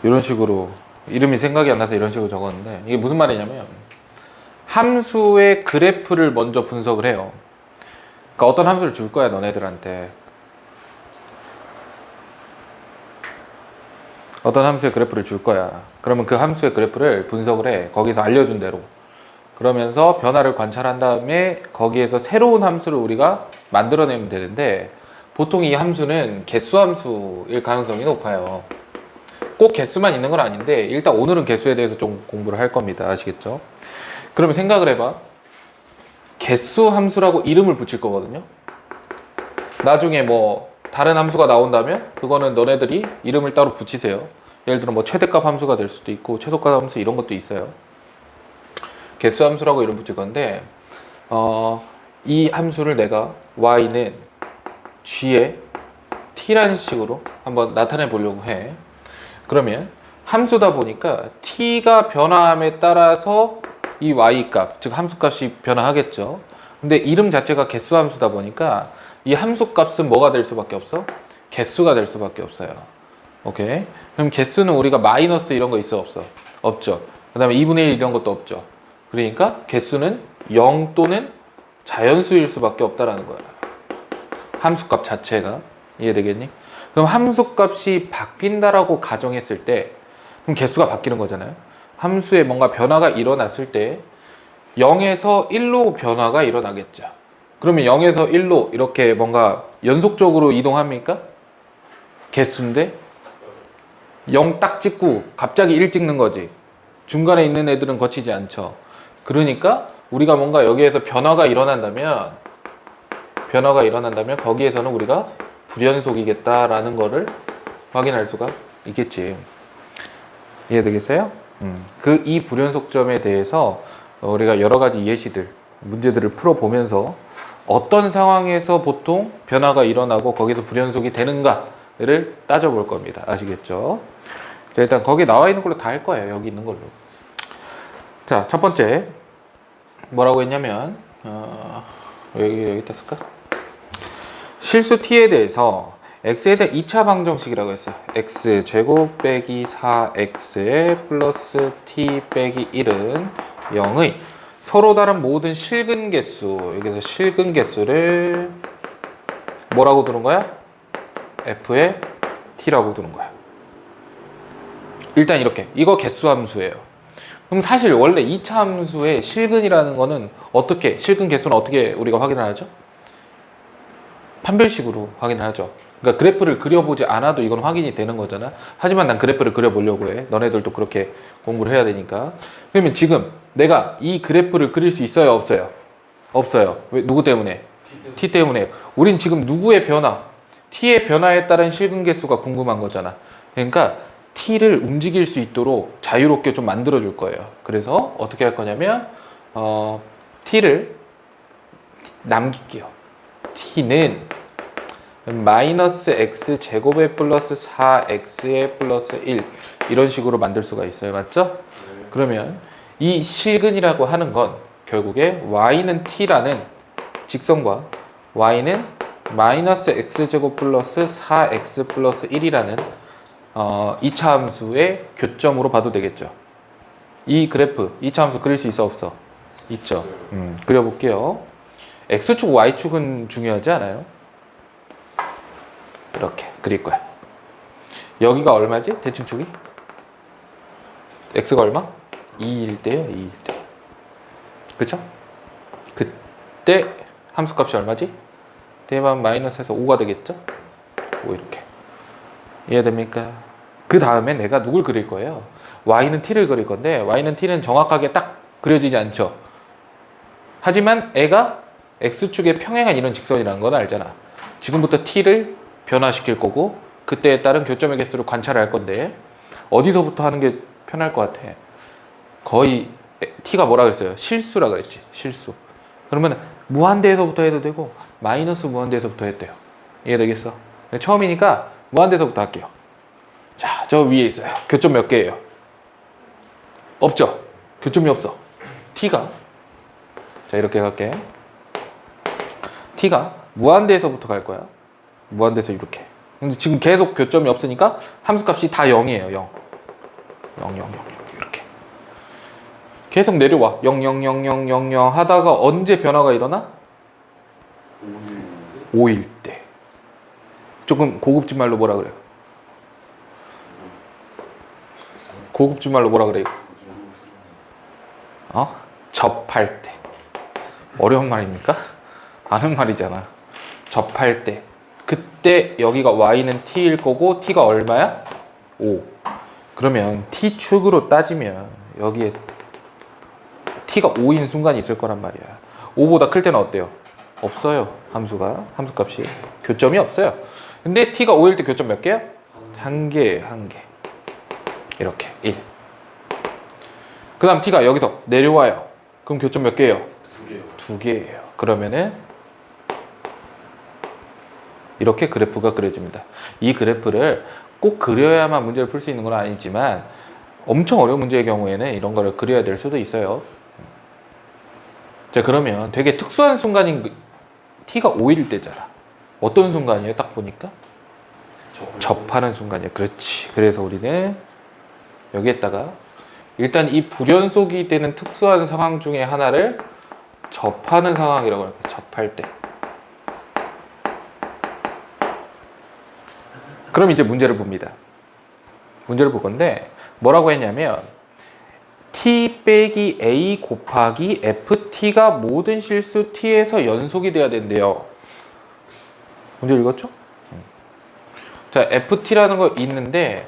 이런 식으로 이름이 생각이 안 나서 이런 식으로 적었는데, 이게 무슨 말이냐면 함수의 그래프를 먼저 분석을 해요. 그러니까 어떤 함수를 줄 거야 너네들한테. 어떤 함수의 그래프를 줄 거야. 그러면 그 함수의 그래프를 분석을 해. 거기서 알려준 대로. 그러면서 변화를 관찰한 다음에 거기에서 새로운 함수를 우리가 만들어내면 되는데, 보통 이 함수는 개수 함수일 가능성이 높아요. 꼭 개수만 있는 건 아닌데 일단 오늘은 개수에 대해서 좀 공부를 할 겁니다. 아시겠죠? 그러면 생각을 해봐. 개수 함수라고 이름을 붙일 거거든요. 나중에 뭐 다른 함수가 나온다면 그거는 너네들이 이름을 따로 붙이세요. 예를 들어 뭐 최대값 함수가 될 수도 있고 최소값 함수 이런 것도 있어요. 개수 함수라고 이름 붙일 건데 이 함수를 내가 y는 g에 t라는 식으로 한번 나타내 보려고 해. 그러면 함수다 보니까 t가 변화함에 따라서 이 y값, 즉 함수값이 변화하겠죠. 근데 이름 자체가 개수 함수다 보니까 이 함수값은 뭐가 될 수밖에 없어? 개수가 될 수밖에 없어요. 오케이? 그럼 개수는 우리가 마이너스 이런 거 있어 없어? 없죠. 그 다음에 2분의 1 이런 것도 없죠. 그러니까 개수는 0 또는 자연수일 수밖에 없다라는 거야. 함수값 자체가. 이해되겠니? 그럼 함수값이 바뀐다라고 가정했을 때 그럼 개수가 바뀌는 거잖아요. 함수에 뭔가 변화가 일어났을 때 0에서 1로 변화가 일어나겠죠. 그러면 0에서 1로 이렇게 뭔가 연속적으로 이동합니까? 개수인데 0 딱 찍고 갑자기 1 찍는 거지. 중간에 있는 애들은 거치지 않죠. 그러니까 우리가 뭔가 여기에서 변화가 일어난다면 거기에서는 우리가 불연속이겠다라는 거를 확인할 수가 있겠지. 이해되겠어요? 이 불연속점에 대해서 우리가 여러 가지 예시들, 문제들을 풀어보면서 어떤 상황에서 보통 변화가 일어나고 거기서 불연속이 되는가를 따져볼 겁니다. 아시겠죠? 자, 일단 거기 나와 있는 걸로 다 할 거예요. 여기 있는 걸로. 자, 첫 번째 뭐라고 했냐면 여기다 쓸까? 실수 t에 대해서 x에 대한 2차 방정식이라고 했어요. x제곱 빼기 4x에 플러스 t 빼기 1은 0의 서로 다른 모든 실근 개수, 여기서 실근 개수를 뭐라고 두는 거야? f에 t라고 두는 거야. 일단 이렇게, 이거 개수 함수예요. 그럼 사실 원래 2차 함수의 실근이라는 거는 어떻게, 실근 개수는 어떻게 우리가 확인을 하죠? 판별식으로 확인을 하죠. 그러니까 그래프를 그려보지 않아도 이건 확인이 되는 거잖아. 하지만 난 그래프를 그려보려고 해. 너네들도 그렇게 공부를 해야 되니까. 그러면 지금 내가 이 그래프를 그릴 수 있어요? 없어요? 없어요. 왜? 누구 때문에? t 때문에. 우린 지금 누구의 변화? t의 변화에 따른 실근 개수가 궁금한 거잖아. 그러니까 t를 움직일 수 있도록 자유롭게 좀 만들어 줄 거예요. 그래서 어떻게 할 거냐면 t를 남길게요. t는 마이너스 x 제곱에 플러스 4x에 플러스 1 이런 식으로 만들 수가 있어요. 맞죠? 그러면 이 실근이라고 하는 건 결국에 y는 t라는 직선과 y는 마이너스 x제곱 플러스 4x 플러스 1이라는 2차 함수의 교점으로 봐도 되겠죠. 이 그래프 2차 함수 그릴 수 있어 없어? 있죠. 그려볼게요. x축 y축은 중요하지 않아요? 이렇게 그릴 거야. 여기가 얼마지? 대칭축이? x가 얼마? 2일 때요. 2일 때. 그쵸? 그때 함수값이 얼마지? 대만 마이너스에서 5가 되겠죠? 5 이렇게. 이해됩니까? 그 다음에 내가 누굴 그릴 거예요? y는 t를 그릴 건데 y는 t는 정확하게 딱 그려지지 않죠. 하지만 애가 x축에 평행한 이런 직선이라는 건 알잖아. 지금부터 t를 변화시킬 거고 그때에 따른 교점의 개수를 관찰할 건데 어디서부터 하는 게 편할 것 같아? 거의 t가 뭐라 그랬어요? 실수라 그랬지. 실수. 그러면 무한대에서부터 해도 되고 마이너스 무한대에서부터 해도 돼요. 이해되겠어? 처음이니까 무한대에서부터 할게요. 자, 저 위에 있어요. 교점 몇 개예요? 없죠? 교점이 없어. t가 자 이렇게 갈게. t가 무한대에서부터 갈 거야. 무한대에서 이렇게. 근데 지금 계속 교점이 없으니까 함수값이 다 0이에요. 0. 0, 0, 0, 0 이렇게 계속 내려와. 0, 0, 0, 0, 0, 0 하다가 언제 변화가 일어나? 5일 때. 조금 고급진 말로 뭐라 그래요? 고급진 말로 뭐라 그래요? 접할 때. 어려운 말입니까? 아는 말이잖아. 접할 때. 그때 여기가 y는 t일 거고 t가 얼마야? 5. 그러면 t축으로 따지면 여기에 t가 5인 순간이 있을 거란 말이야. 5보다 클 때는 어때요? 없어요. 함수값이. 교점이 없어요. 근데 t가 5일 때 교점 몇 개야? 한 개. 이렇게 1. 그 다음 t가 여기서 내려와요. 그럼 교점 몇 개예요? 2 개예요. 그러면은 이렇게 그래프가 그려집니다. 이 그래프를 꼭 그려야만 문제를 풀 수 있는 건 아니지만 엄청 어려운 문제의 경우에는 이런 거를 그려야 될 수도 있어요. 자, 그러면 되게 특수한 순간인 t가 5일 때잖아. 어떤 순간이에요? 딱 보니까 접하는 순간이에요. 그렇지. 그래서 우리는 여기에다가 일단 이 불연속이 되는 특수한 상황 중에 하나를 접하는 상황이라고 할게요. 접할 때. 그럼 이제 문제를 봅니다. 문제를 볼 건데 뭐라고 했냐면 t 빼기 a 곱하기 ft가 모든 실수 t에서 연속이 돼야 된대요. 문제 읽었죠? 자, ft라는 거 있는데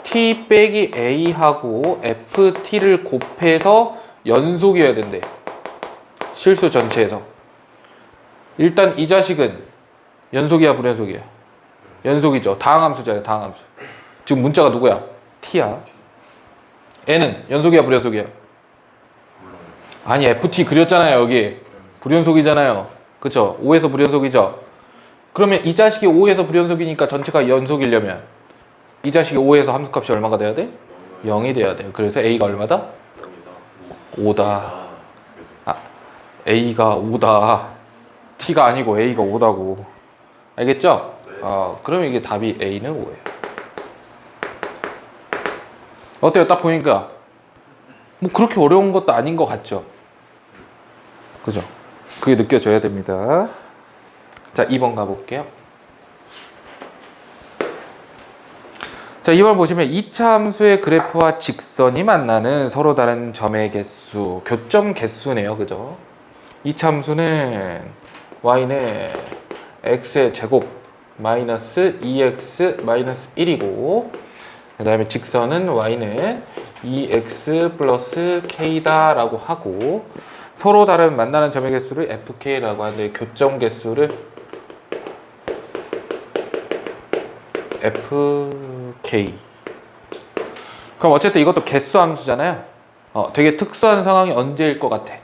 t 빼기 a하고 ft를 곱해서 연속이어야 된대. 실수 전체에서. 일단 이 자식은 연속이야 불연속이야? 연속이죠. 다항함수잖아요. 다항함수. 지금 문자가 누구야? t야. n은 연속이야 불연속이야? 아니 ft 그렸잖아요. 여기 불연속이잖아요. 그쵸? 5에서 불연속이죠. 그러면 이 자식이 5에서 불연속이니까 전체가 연속이려면 이 자식이 5에서 함수값이 얼마가 돼야 돼? 0이 돼야 돼요. 그래서 a가 얼마다? 5다. a가 5다. t가 아니고 a가 5다고. 알겠죠? 그러면 이게 답이 a는 5예요. 어때요? 딱 보니까 뭐 그렇게 어려운 것도 아닌 것 같죠? 그죠? 그게 느껴져야 됩니다. 자, 2번 가볼게요. 자, 2번 보시면 2차 함수의 그래프와 직선이 만나는 서로 다른 점의 개수, 교점 개수네요. 그죠? 2차 함수는 y는 x의 제곱 마이너스 2x 마이너스 1이고 그 다음에 직선은 y는 2x 플러스 k다 라고 하고 서로 다른 만나는 점의 개수를 fk라고 하는데 교점 개수를 fk. 그럼 어쨌든 이것도 개수 함수잖아요. 되게 특수한 상황이 언제일 것 같아?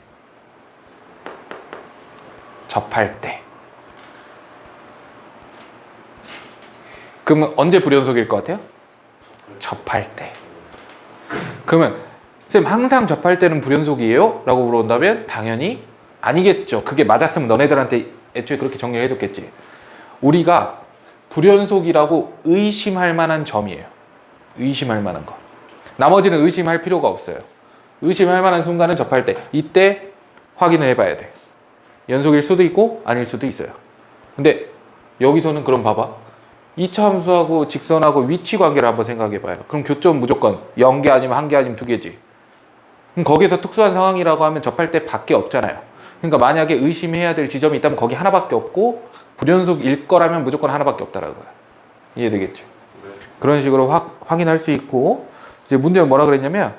접할 때. 그러면 언제 불연속일 것 같아요? 접할 때. 그러면 쌤 항상 접할 때는 불연속이에요? 라고 물어본다면 당연히 아니겠죠. 그게 맞았으면 너네들한테 애초에 그렇게 정리를 해줬겠지. 우리가 불연속이라고 의심할 만한 점이에요. 의심할 만한 거. 나머지는 의심할 필요가 없어요. 의심할 만한 순간은 접할 때. 이때 확인을 해봐야 돼. 연속일 수도 있고 아닐 수도 있어요. 근데 여기서는 그럼 봐봐. 2차 함수하고 직선하고 위치 관계를 한번 생각해봐요. 그럼 교점 무조건 0개 아니면 1개 아니면 2개지. 그럼 거기서 특수한 상황이라고 하면 접할 때 밖에 없잖아요. 그러니까 만약에 의심해야 될 지점이 있다면 거기 하나밖에 없고 불연속일 거라면 무조건 하나밖에 없다라는 거야. 이해되겠죠? 네. 그런 식으로 확인할 수 있고 이제 문제는 뭐라 그랬냐면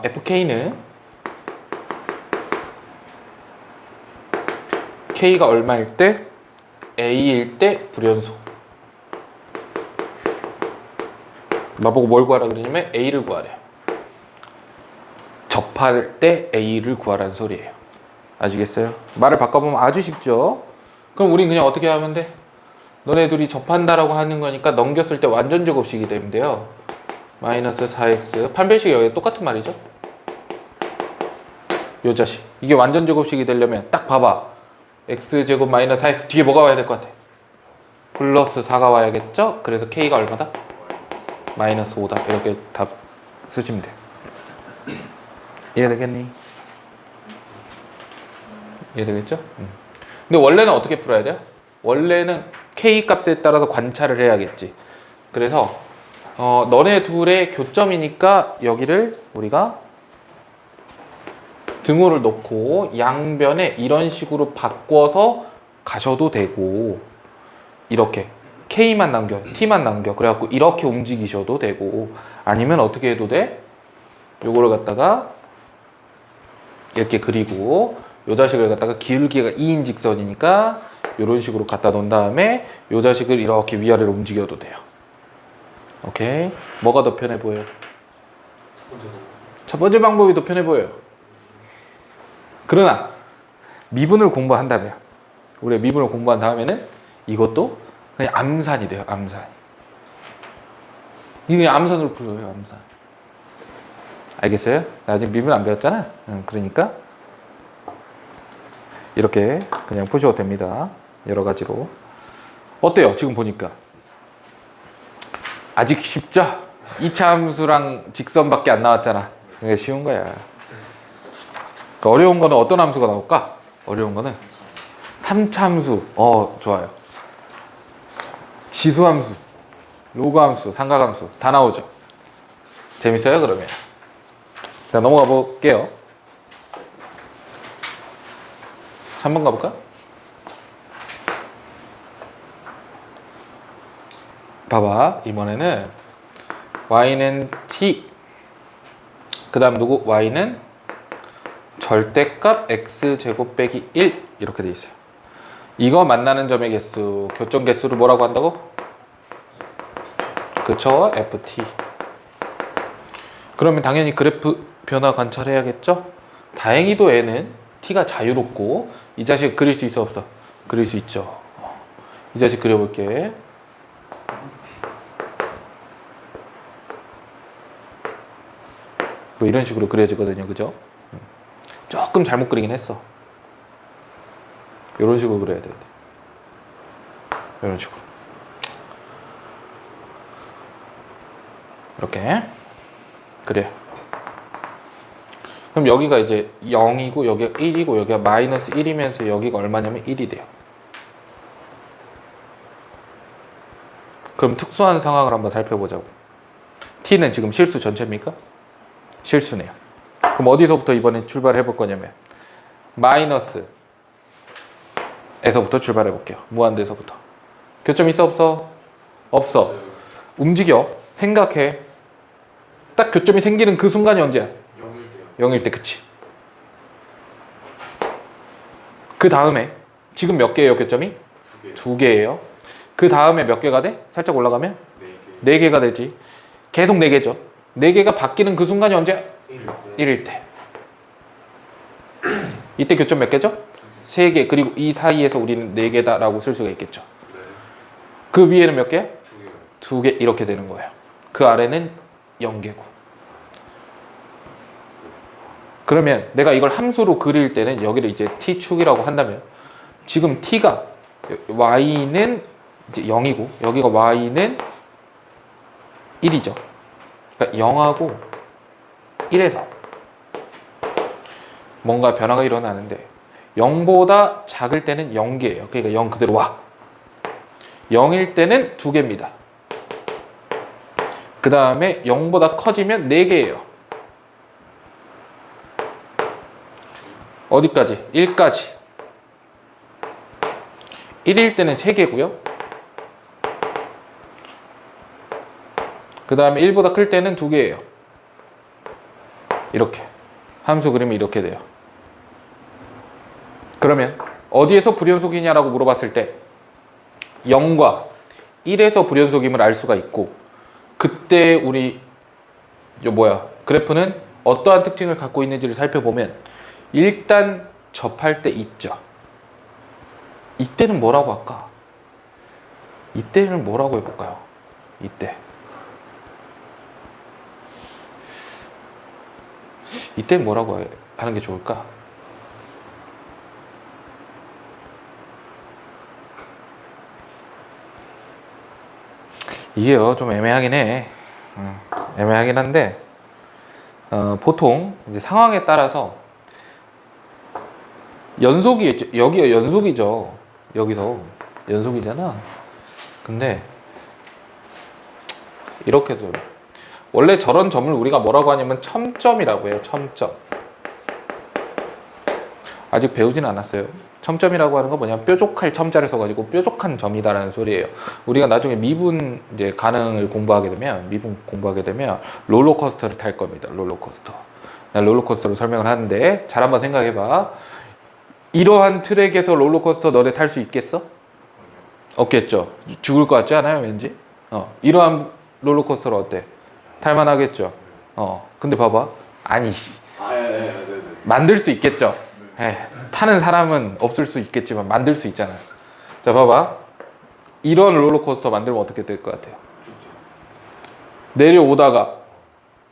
fk는 k가 얼마일 때? a일 때 불연속. 나보고 뭘 구하라 그러냐면 a를 구하래요. 접할 때 a를 구하라는 소리예요. 아시겠어요? 말을 바꿔보면 아주 쉽죠? 그럼 우린 그냥 어떻게 하면 돼? 너네 둘이 접한다라고 하는 거니까 넘겼을 때 완전 제곱식이 되면 돼요. 마이너스 4x 판별식이 여기 똑같은 말이죠? 요 자식. 이게 완전 제곱식이 되려면 딱 봐봐. x제곱 마이너스 4x 뒤에 뭐가 와야 될 것 같아? 플러스 4가 와야겠죠? 그래서 k가 얼마다? 마이너스 5다. 이렇게 답 쓰시면 돼. 이해되겠니? 이해되겠죠? 근데 원래는 어떻게 풀어야 돼요? 원래는 K 값에 따라서 관찰을 해야겠지. 그래서 너네 둘의 교점이니까 여기를 우리가 등호를 놓고 양변에 이런 식으로 바꿔서 가셔도 되고, 이렇게 K만 남겨, T만 남겨. 그래갖고 이렇게 움직이셔도 되고, 아니면 어떻게 해도 돼? 요거를 갖다가 이렇게 그리고 요 자식을 갖다가 기울기가 2인 직선이니까 이런 식으로 갖다 놓은 다음에 요 자식을 이렇게 위아래로 움직여도 돼요. 오케이? 뭐가 더 편해 보여요? 첫 번째 방법이 더 편해 보여요. 그러나 미분을 공부한다면, 우리가 미분을 공부한 다음에는 이것도 그냥 암산이 돼요. 암산. 이거 그냥 암산으로 풀어요. 암산. 알겠어요? 나 아직 미분 안 배웠잖아. 그러니까 이렇게 그냥 푸셔도 됩니다. 여러 가지로. 어때요? 지금 보니까 아직 쉽죠? 2차 함수랑 직선밖에 안 나왔잖아. 이게 쉬운 거야. 그러니까 어려운 거는 어떤 함수가 나올까? 어려운 거는 3차 함수. 좋아요. 지수함수, 로그함수, 삼각함수 다 나오죠. 재밌어요? 그러면 자, 넘어가 볼게요. 3번 가볼까? 봐봐. 이번에는 y는 t, 그 다음 누구? y는 절대값 x제곱 빼기 1 이렇게 돼 있어요. 이거 만나는 점의 개수, 교점 개수를 뭐라고 한다고? 그쵸? ft. 그러면 당연히 그래프 변화 관찰해야겠죠? 다행히도 얘는 t가 자유롭고, 이 자식 그릴 수 있어 없어? 그릴 수 있죠. 이 자식 그려볼게. 뭐 이런 식으로 그려지거든요. 그죠? 조금 잘못 그리긴 했어. 이런 식으로 그려야 되는데. 이런 식으로. 이렇게 그래요. 그럼 여기가 이제 0이고 여기가 1이고 여기가 마이너스 1이면서 여기가 얼마냐면 1이 돼요. 그럼 특수한 상황을 한번 살펴보자고. t는 지금 실수 전체입니까? 실수네요. 그럼 어디서부터 이번에 출발해 볼 거냐면 마이너스 에서부터 출발해 볼게요. 무한대에서부터. 교점 있어 없어? 없어. 움직여. 생각해. 딱 교점이 생기는 그 순간이 언제야? 0일 때. 그치. 그 다음에 지금 몇 개예요 교점이? 2개예요. 그 다음에 몇 개가 돼? 살짝 올라가면? 4개가 되지. 계속 4개죠. 4개가 바뀌는 그 순간이 언제야? 1일 때. 이때 교점 몇 개죠? 3개. 그리고 이 사이에서 우리는 4개다 라고 쓸 수가 있겠죠. 그 위에는 몇 개야? 2개. 이렇게 되는 거예요. 그 아래는 0개고. 그러면 내가 이걸 함수로 그릴 때는 여기를 이제 t축이라고 한다면, 지금 t가 y는 이제 0이고 여기가 y는 1이죠. 그러니까 0하고 1에서 뭔가 변화가 일어나는데, 0보다 작을 때는 0개예요. 그러니까 0 그대로 와. 0일 때는 2개입니다. 그 다음에 0보다 커지면 4개예요. 어디까지? 1까지. 1일 때는 3개고요. 그 다음에 1보다 클 때는 2개예요. 이렇게. 함수 그리면 이렇게 돼요. 그러면 어디에서 불연속이냐라고 물어봤을 때 0과 1에서 불연속임을 알 수가 있고, 그때 우리 그래프는 어떠한 특징을 갖고 있는지를 살펴보면 일단 접할 때 있죠. 이때는 뭐라고 할까? 이때는 뭐라고 해볼까요? 이때 뭐라고 하는 게 좋을까? 이게요 좀 애매하긴 해. 애매하긴 한데 보통 이제 상황에 따라서 연속이 여기가 연속이죠. 여기서 연속이잖아. 근데 이렇게도 원래 저런 점을 우리가 뭐라고 하냐면 첨점이라고 해요. 첨점. 아직 배우진 않았어요. 첨점이라고 하는 건 뭐냐면 뾰족할 첨자를 써가지고 뾰족한 점이다라는 소리예요. 우리가 나중에 미분 이제 가능을 공부하게 되면 롤러코스터를 탈 겁니다. 롤러코스터. 난 롤러코스터로 설명을 하는데 잘 한번 생각해봐. 이러한 트랙에서 롤러코스터 너네 탈 수 있겠어? 없겠죠. 죽을 것 같지 않아요, 왠지? 이러한 롤러코스터로 어때? 탈만하겠죠. 근데 봐봐. 아니, 만들 수 있겠죠. 타는 사람은 없을 수 있겠지만 만들 수 있잖아. 자, 봐봐. 이런 롤러코스터 만들면 어떻게 될 것 같아요? 내려오다가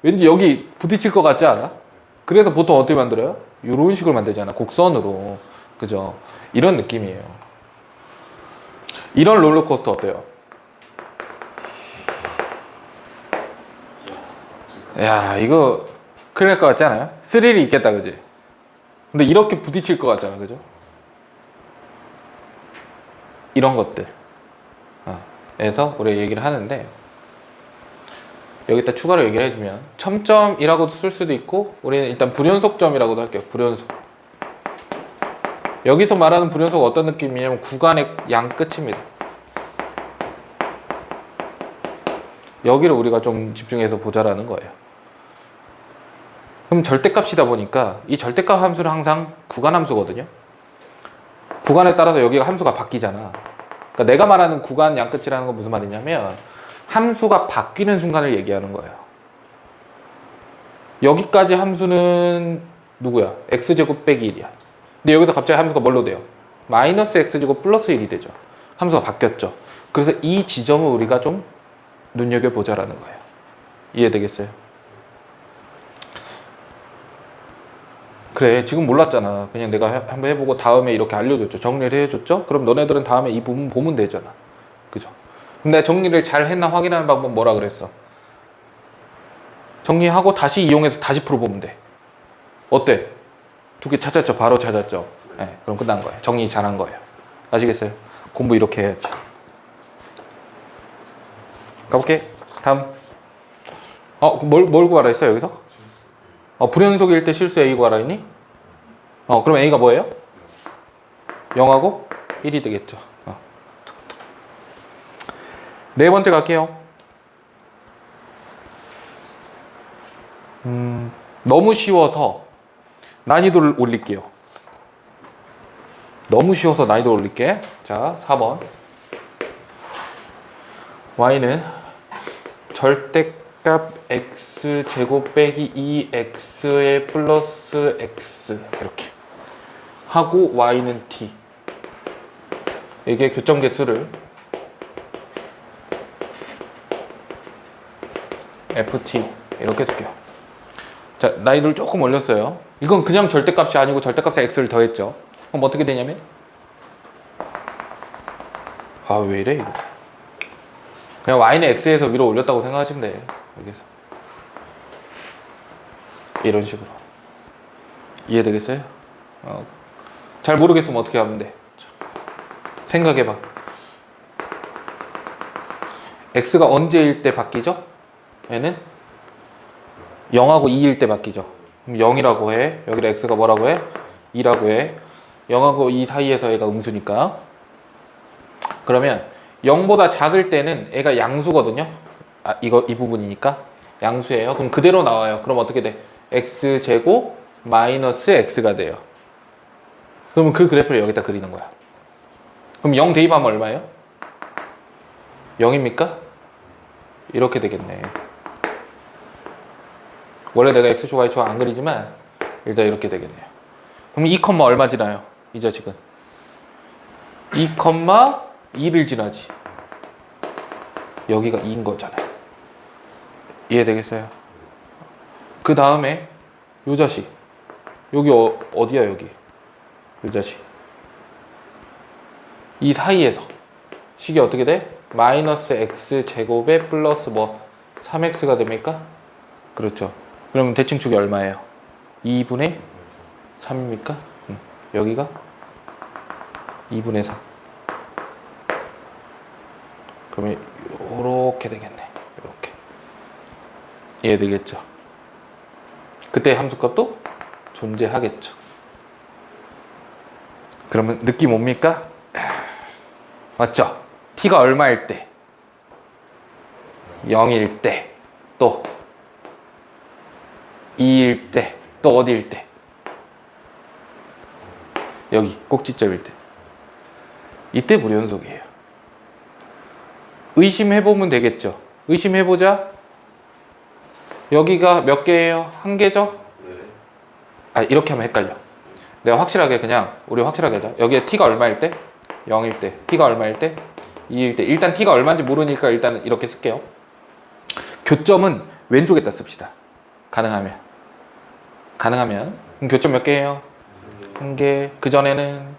왠지 여기 부딪힐 것 같지 않아? 그래서 보통 어떻게 만들어요? 이런 식으로 만들잖아. 곡선으로. 그죠? 이런 느낌이에요. 이런 롤러코스터 어때요? 야, 이거 큰일 날 것 같지 않아요? 스릴이 있겠다, 그지? 근데 이렇게 부딪힐 것 같잖아, 그죠? 이런 것들. 에서 우리가 얘기를 하는데, 여기다 추가로 얘기를 해주면, 첨점이라고도 쓸 수도 있고, 우리는 일단 불연속점이라고도 할게요. 불연속. 여기서 말하는 불연속 어떤 느낌이냐면, 구간의 양 끝입니다. 여기를 우리가 좀 집중해서 보자라는 거예요. 그럼 절대값이다 보니까 이 절대값 함수는 항상 구간 함수거든요. 구간에 따라서 여기가 함수가 바뀌잖아. 그러니까 내가 말하는 구간 양끝이라는 건 무슨 말이냐면 함수가 바뀌는 순간을 얘기하는 거예요. 여기까지 함수는 누구야? x제곱 빼기 1이야. 근데 여기서 갑자기 함수가 뭘로 돼요? 마이너스 x제곱 플러스 1이 되죠. 함수가 바뀌었죠. 그래서 이 지점을 우리가 좀 눈여겨보자라는 거예요. 이해되겠어요? 그래, 지금 몰랐잖아. 그냥 내가 한번 해보고 다음에 이렇게 알려줬죠. 정리를 해줬죠? 그럼 너네들은 다음에 이 부분 보면 되잖아. 그죠? 그럼 내가 정리를 잘 했나 확인하는 방법은 뭐라 그랬어? 정리하고 다시 이용해서 다시 풀어보면 돼. 어때? 두 개 찾았죠? 바로 찾았죠? 네, 그럼 끝난 거예요. 정리 잘한 거예요. 아시겠어요? 공부 이렇게 해야지. 가볼게. 다음. 뭘 구하라 했어, 여기서? 불연속일 때 실수 A 구하라 했니? 그럼 A가 뭐예요? 0하고 1이 되겠죠. 네 번째 갈게요. 너무 쉬워서 난이도를 올릴게요. 너무 쉬워서 난이도를 올릴게. 자, 4번. Y는 절대값 x제곱 빼기 2x의 플러스 x 이렇게 하고 y는 t. 이게 교점계수를 ft 이렇게 둘게요. 자, 난이도를 조금 올렸어요. 이건 그냥 절대값이 아니고 절대값에 x를 더했죠. 그럼 어떻게 되냐면 왜 이래 이거. 그냥 y는 x에서 위로 올렸다고 생각하시면 돼요. 여기서 이런 식으로. 이해되겠어요? 잘 모르겠으면 어떻게 하면 돼? 생각해봐. x가 언제일 때 바뀌죠? 얘는 0하고 2일 때 바뀌죠. 그럼 0이라고 해. 여기다 x가 뭐라고 해? 2라고 해. 0하고 2 사이에서 얘가 음수니까. 그러면 0보다 작을 때는 애가 양수거든요. 이 부분이니까 양수예요. 그럼 그대로 나와요. 그럼 어떻게 돼? x제곱 마이너스 x가 돼요. 그러면 그 그래프를 여기다 그리는 거야. 그럼 0 대입하면 얼마예요? 0입니까? 이렇게 되겠네. 원래 내가 x축 y축 안 그리지만 일단 이렇게 되겠네요. 그럼 2, 얼마 지나요? 이 자식은 2, 2를 지나지. 여기가 2인 거잖아요. 이해되겠어요? 그 다음에 요 자식 여기 어디야 여기 요 자식 이 사이에서 식이 어떻게 돼? 마이너스 x 제곱에 플러스 3x가 됩니까? 그렇죠. 그러면 대칭축이 얼마예요? 2분의 3입니까? 여기가 2분의 3. 그러면 요렇게 되겠네. 요렇게. 이해되겠죠? 그때 함수값도 존재하겠죠. 그러면 느낌 옵니까? 맞죠? t가 얼마일 때? 0일 때, 또 2일 때, 또 어디일 때? 여기 꼭지점일 때. 이때 불연속이에요. 의심해보면 되겠죠. 의심해보자. 여기가 몇 개예요? 한 개죠? 아, 이렇게 하면 헷갈려. 내가 확실하게 그냥 우리 확실하게 하자. 여기에 t가 얼마일 때? 0일 때. t가 얼마일 때? 2일 때. 일단 t가 얼마인지 모르니까 일단 이렇게 쓸게요. 교점은 왼쪽에다 씁시다. 가능하면. 그럼 교점 몇 개예요? 한 개. 그 전에는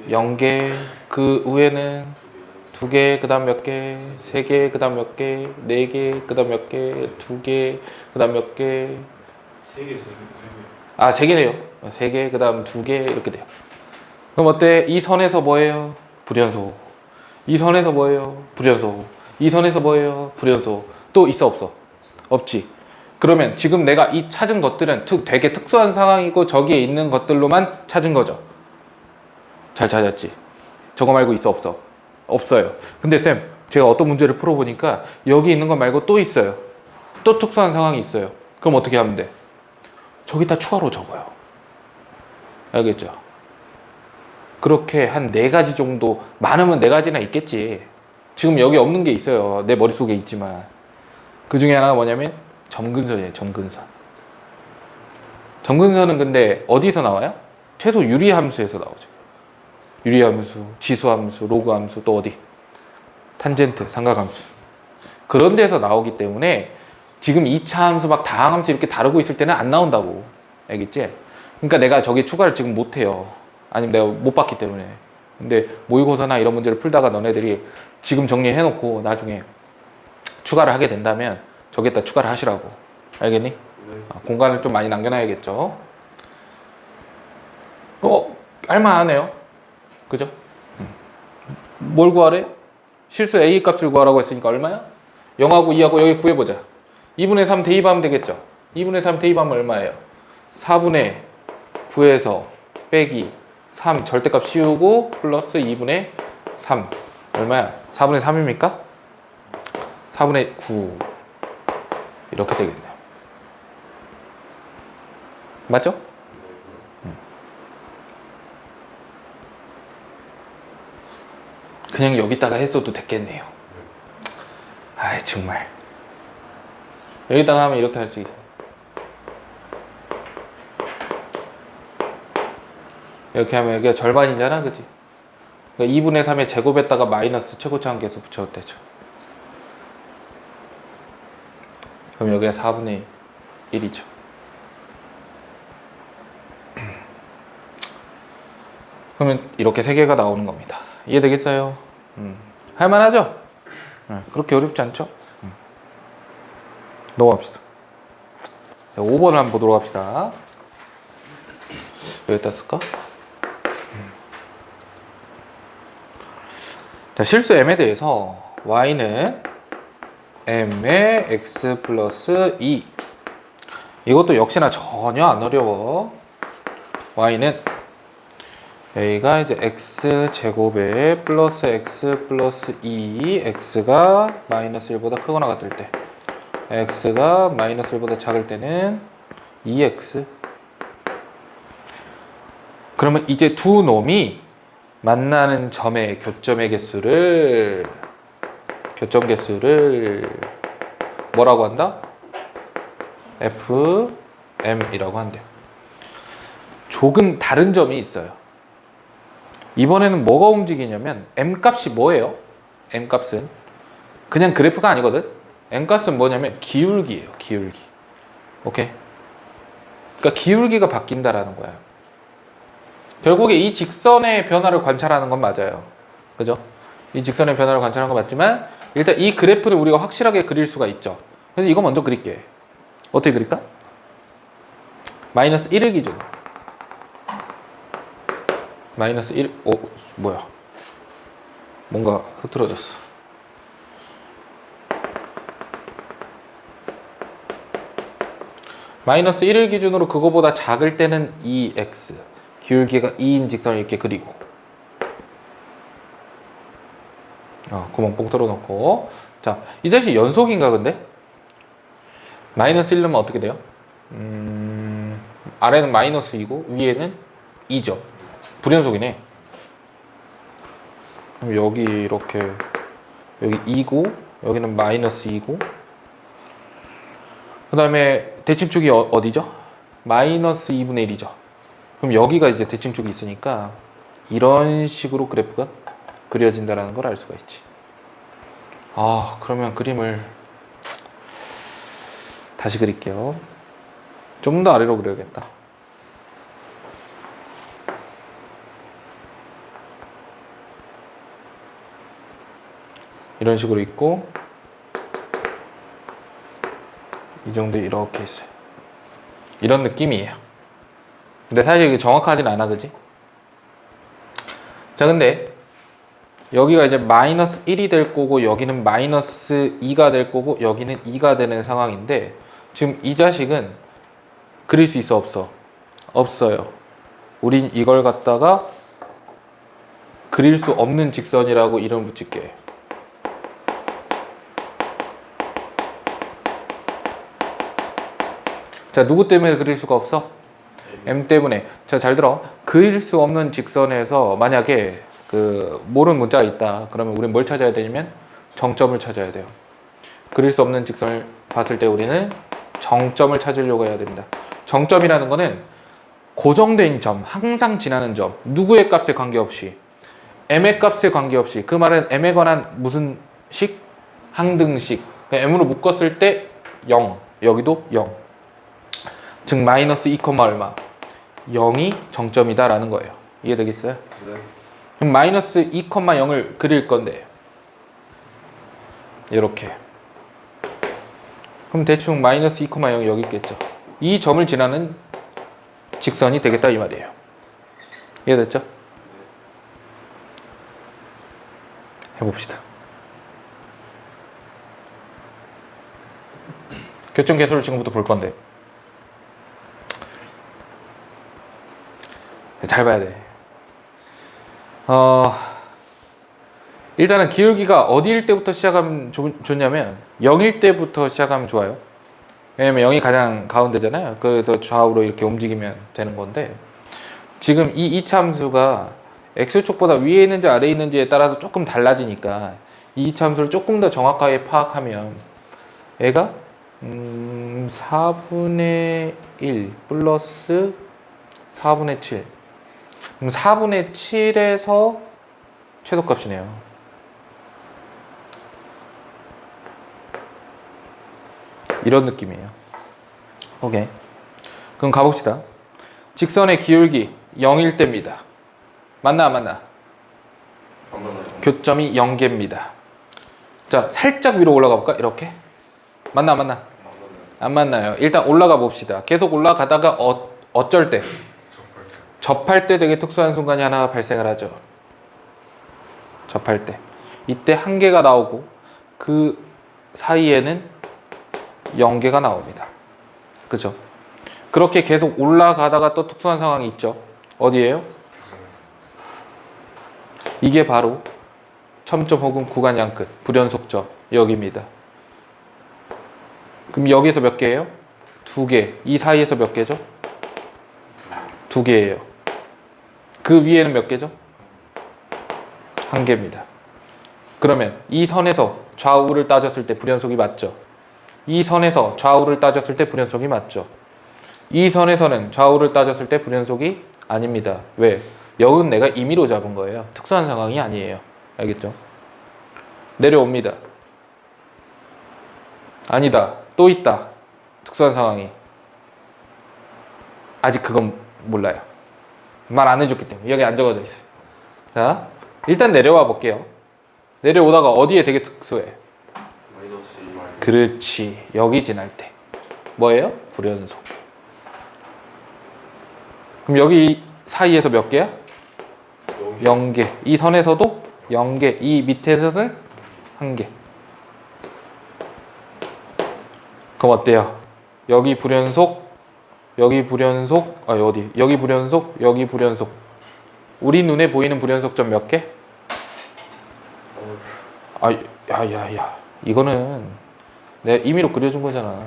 0개. 그 위에는 2개. 그 다음 몇 개? 3개. 그 다음 몇 개? 4개. 그 다음 몇 개? 2개. 그 다음 몇 개? 3개. 아, 3개네요. 3개. 그 다음 2개. 이렇게 돼요. 그럼 어때? 이 선에서 뭐예요? 불연속. 이 선에서 뭐예요? 불연속. 이 선에서 뭐예요? 불연속. 또 있어 없어? 없지. 그러면 지금 내가 이 찾은 것들은 되게 특수한 상황이고 저기에 있는 것들로만 찾은 거죠. 잘 찾았지? 저거 말고 있어 없어? 없어요. 근데 쌤, 제가 어떤 문제를 풀어보니까 여기 있는 거 말고 또 있어요. 또 특수한 상황이 있어요. 그럼 어떻게 하면 돼? 저기다 추가로 적어요. 알겠죠? 그렇게 한 4가지 정도, 많으면 4가지나 있겠지. 지금 여기 없는 게 있어요. 내 머릿속에 있지만. 그 중에 하나가 뭐냐면 점근선이에요. 점근선. 점근선은 근데 어디서 나와요? 최소 유리함수에서 나오죠. 유리함수, 지수함수, 로그함수, 또 어디? 탄젠트, 삼각함수. 그런 데서 나오기 때문에 지금 2차 함수 막 다항함수 이렇게 다루고 있을 때는 안 나온다고. 알겠지? 그러니까 내가 저기 추가를 지금 못해요. 아니면 내가 못 봤기 때문에. 근데 모의고사나 이런 문제를 풀다가 너네들이 지금 정리해놓고 나중에 추가를 하게 된다면 저기에다 추가를 하시라고. 알겠니? 공간을 좀 많이 남겨놔야겠죠. 할만하네요. 그죠? 뭘 구하래? 실수 A 값을 구하라고 했으니까 얼마야? 0하고 2하고 여기 구해보자. 2분의 3 대입하면 되겠죠? 2분의 3 대입하면 얼마예요? 4분의 9에서 빼기 3 절대값 씌우고 플러스 2분의 3 얼마야? 4분의 3입니까? 4분의 9 이렇게 되겠네요. 맞죠? 그냥 여기다가 했어도 됐겠네요. 아이 정말 여기다가 하면 이렇게 할 수 있어요. 이렇게 하면 여기가 절반이잖아, 그치? 그러니까 2분의 3의 제곱에다가 마이너스 최고차함계수 붙여도 되죠. 그럼 여기가 4분의 1이죠. 그러면 이렇게 3개가 나오는 겁니다. 이해되겠어요? 할만하죠? 그렇게 어렵지 않죠? 넘어갑시다. 5번을 한번 보도록 합시다. 여기다 쓸까? 자, 실수 m에 대해서 y는 m의 x 플러스 2 이것도 역시나 전혀 안 어려워. y는 여기가 이제 x 제곱에 플러스 x 플러스 2 x가 마이너스 1보다 크거나 같을 때 x가 마이너스 1보다 작을 때는 2x. 그러면 이제 두 놈이 만나는 점의 교점 개수를 뭐라고 한다? fm이라고 한대요. 조금 다른 점이 있어요. 이번에는 뭐가 움직이냐면 m값이 뭐예요? m값은 그냥 그래프가 아니거든. m값은 뭐냐면 기울기예요. 기울기. 오케이? 그러니까 기울기가 바뀐다라는 거야. 결국에 이 직선의 변화를 관찰하는 건 맞아요. 그죠? 이 직선의 변화를 관찰하는 건 맞지만 일단 이 그래프를 우리가 확실하게 그릴 수가 있죠. 그래서 이거 먼저 그릴게. 어떻게 그릴까? 마이너스 1을 기준으로. 마이너스 1, 뭐야. 뭔가 흐트러졌어. 마이너스 1을 기준으로 그거보다 작을 때는 2x. 기울기가 2인 직선을 이렇게 그리고. 구멍 뽕 뚫어놓고. 자, 이 자식 연속인가 근데? 마이너스 1 넣으면 어떻게 돼요? 아래는 마이너스 2고 위에는 2죠. 불연속이네. 그럼 여기 이렇게 여기 2고 여기는 마이너스 2고 그 다음에 대칭축이 어디죠? 마이너스 2분의 1이죠. 그럼 여기가 이제 대칭축이 있으니까 이런 식으로 그래프가 그려진다는 걸 알 수가 있지. 그러면 그림을 다시 그릴게요. 좀 더 아래로 그려야겠다. 이런 식으로 있고 이 정도 이렇게 있어요. 이런 느낌이에요. 근데 사실 이게 정확하진 않아, 그지? 자, 근데 여기가 이제 마이너스 1이 될 거고 여기는 마이너스 2가 될 거고 여기는 2가 되는 상황인데 지금 이 자식은 그릴 수 있어, 없어? 없어요. 우린 이걸 갖다가 그릴 수 없는 직선이라고 이름 붙일게. 자, 누구 때문에 그릴 수가 없어? M 때문에. 자, 잘 들어. 그릴 수 없는 직선에서 만약에 모르는 문자가 있다. 그러면 우리는 뭘 찾아야 되냐면 정점을 찾아야 돼요. 그릴 수 없는 직선을 봤을 때 우리는 정점을 찾으려고 해야 됩니다. 정점이라는 거는 고정된 점, 항상 지나는 점, 누구의 값에 관계없이, m의 값에 관계없이. 그 말은 m에 관한 무슨 식? 항등식. m으로 묶었을 때 0, 여기도 0. 즉 마이너스 2, 얼마? 0이 정점이다 라는 거예요. 이해되겠어요? 네. 그럼 마이너스 2, 0을 그릴 건데 이렇게. 그럼 대충 마이너스 2, 0이 여기 있겠죠. 이 점을 지나는 직선이 되겠다 이 말이에요. 이해됐죠? 해봅시다. 교점 개수를 지금부터 볼 건데 잘 봐야 돼. 일단은 기울기가 어디일 때부터 시작하면 좋냐면 0일 때부터 시작하면 좋아요. 왜냐면 0이 가장 가운데잖아요. 그래서 좌우로 이렇게 움직이면 되는 건데 지금 이 이차함수가 x축보다 위에 있는지 아래에 있는지에 따라서 조금 달라지니까 이 이차함수를 조금 더 정확하게 파악하면 얘가 4분의 1 플러스 4분의 7 그럼 4분의 7에서 최소값이네요. 이런 느낌이에요. 오케이. 그럼 가봅시다. 직선의 기울기 0일 때입니다. 맞나 안 맞나? 안 맞나요? 교점이 0개입니다. 자, 살짝 위로 올라가 볼까? 이렇게. 맞나 안 맞나? 안 맞나요? 일단 올라가 봅시다. 계속 올라가다가 어쩔 때? 접할 때 되게 특수한 순간이 하나 발생을 하죠. 접할 때. 이때 한 개가 나오고 그 사이에는 0개가 나옵니다. 그죠? 그렇게 계속 올라가다가 또 특수한 상황이 있죠. 어디예요? 이게 바로 첨점 혹은 구간 양끝, 불연속점 여기입니다. 그럼 여기에서 몇 개예요? 2개. 이 사이에서 몇 개죠? 2개예요. 그 위에는 몇 개죠? 1개입니다. 그러면 이 선에서 좌우를 따졌을 때 불연속이 맞죠? 이 선에서 좌우를 따졌을 때 불연속이 맞죠? 이 선에서는 좌우를 따졌을 때 불연속이 아닙니다. 왜? 여은 내가 임의로 잡은 거예요. 특수한 상황이 아니에요. 알겠죠? 내려옵니다. 아니다. 또 있다. 특수한 상황이. 아직 그건 몰라요. 말 안 해줬기 때문에. 여기 안 적어져 있어요. 자, 일단 내려와 볼게요. 내려오다가 어디에 되게 특수해? 그렇지. 여기 지날 때. 뭐예요? 불연속. 그럼 여기 사이에서 몇 개야? 0개. 이 선에서도 0개. 이 밑에서는 1개. 그럼 어때요? 여기 불연속, 여기 불연속, 어디? 여기 불연속, 여기 불연속. 우리 눈에 보이는 불연속점 몇 개? 야. 이거는 내가 임의로 그려준 거잖아.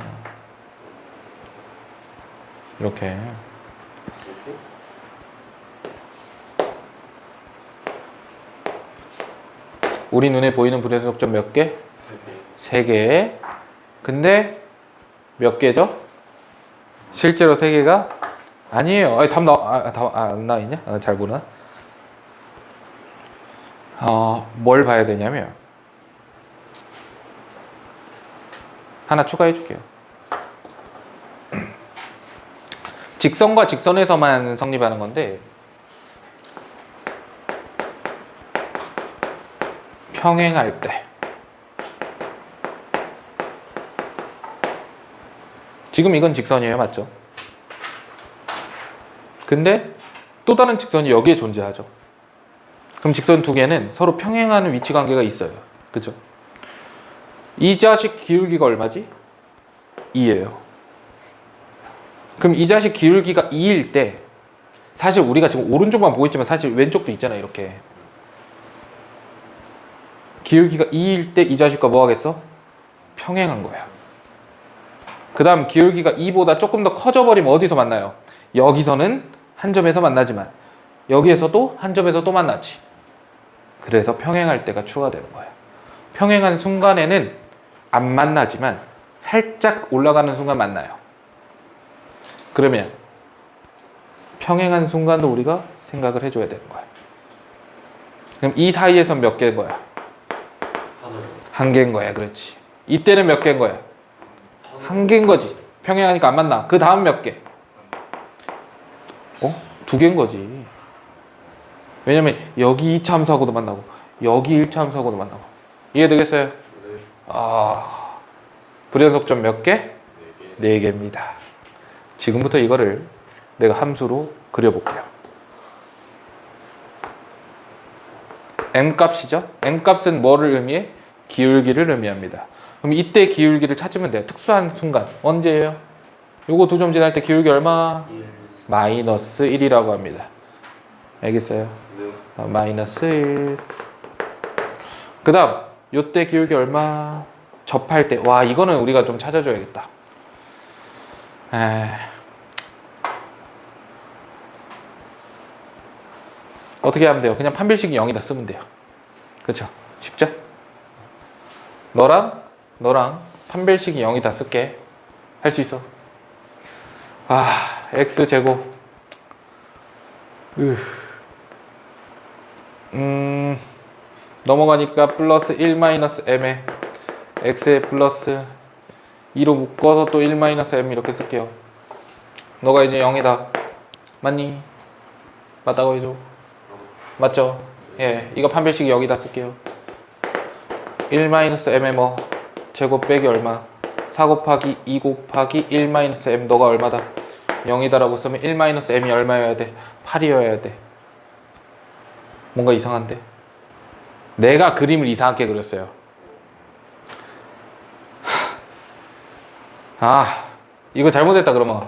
이렇게. 우리 눈에 보이는 불연속점 몇 개? 3개. 근데 몇 개죠? 실제로 3개가 아니에요. 안 나와있냐? 잘 보나? 뭘 봐야 되냐면 하나 추가해 줄게요. 직선과 직선에서만 성립하는 건데 평행할 때 지금 이건 직선이에요, 맞죠? 근데 또 다른 직선이 여기에 존재하죠. 그럼 직선 두 개는 서로 평행하는 위치 관계가 있어요. 그죠? 이 자식 기울기가 얼마지? 2예요. 그럼 이 자식 기울기가 2일 때 사실 우리가 지금 오른쪽만 보고 있지만 사실 왼쪽도 있잖아, 이렇게. 기울기가 2일 때 이 자식과 뭐 하겠어? 평행한 거야. 그 다음 기울기가 2보다 조금 더 커져버리면 어디서 만나요? 여기서는 한 점에서 만나지만 여기에서도 한 점에서 또 만나지. 그래서 평행할 때가 추가되는 거야. 평행한 순간에는 안 만나지만 살짝 올라가는 순간 만나요. 그러면 평행한 순간도 우리가 생각을 해줘야 되는 거야. 그럼 이 사이에선 몇 개인 거야? 한 개인 거야. 그렇지. 이때는 몇 개인 거야? 한 개인 거지. 평행하니까 안 만나. 그 다음 몇 개? 2개인 거지. 왜냐면 여기 2차 함수하고도 만나고 여기 1차 함수하고도 만나고. 이해되겠어요? 네. 불연속점 몇 개? 4개입니다. 지금부터 이거를 내가 함수로 그려볼게요. m값이죠? m값은 뭐를 의미해? 기울기를 의미합니다. 그럼 이때 기울기를 찾으면 돼요. 특수한 순간. 언제예요? 요거 2점 지날 때 기울기 얼마? 마이너스 1이라고 합니다. 알겠어요? 네. 마이너스 1. 그 다음 요때 기울기 얼마? 접할 때. 와, 이거는 우리가 좀 찾아줘야겠다. 어떻게 하면 돼요? 그냥 판별식이 0이다 쓰면 돼요. 그렇죠? 쉽죠? 너랑 판별식이 0이다 쓸게. 할 수 있어. x제곱 넘어가니까 플러스 1 마이너스 m에 x에 플러스 2로 묶어서 또 1 마이너스 m 이렇게 쓸게요. 너가 이제 0이다. 맞니? 맞다고 해줘. 맞죠? 예, 이거 판별식이 여기다 쓸게요. 1 마이너스 m에 뭐 제곱 빼기 얼마? 4 곱하기 2 곱하기 1 마이너스 m. 너가 얼마다? 0이다라고 쓰면 1 마이너스 m이 얼마여야 돼? 8이어야 돼. 뭔가 이상한데? 내가 그림을 이상하게 그렸어요. 이거 잘못했다 그러면.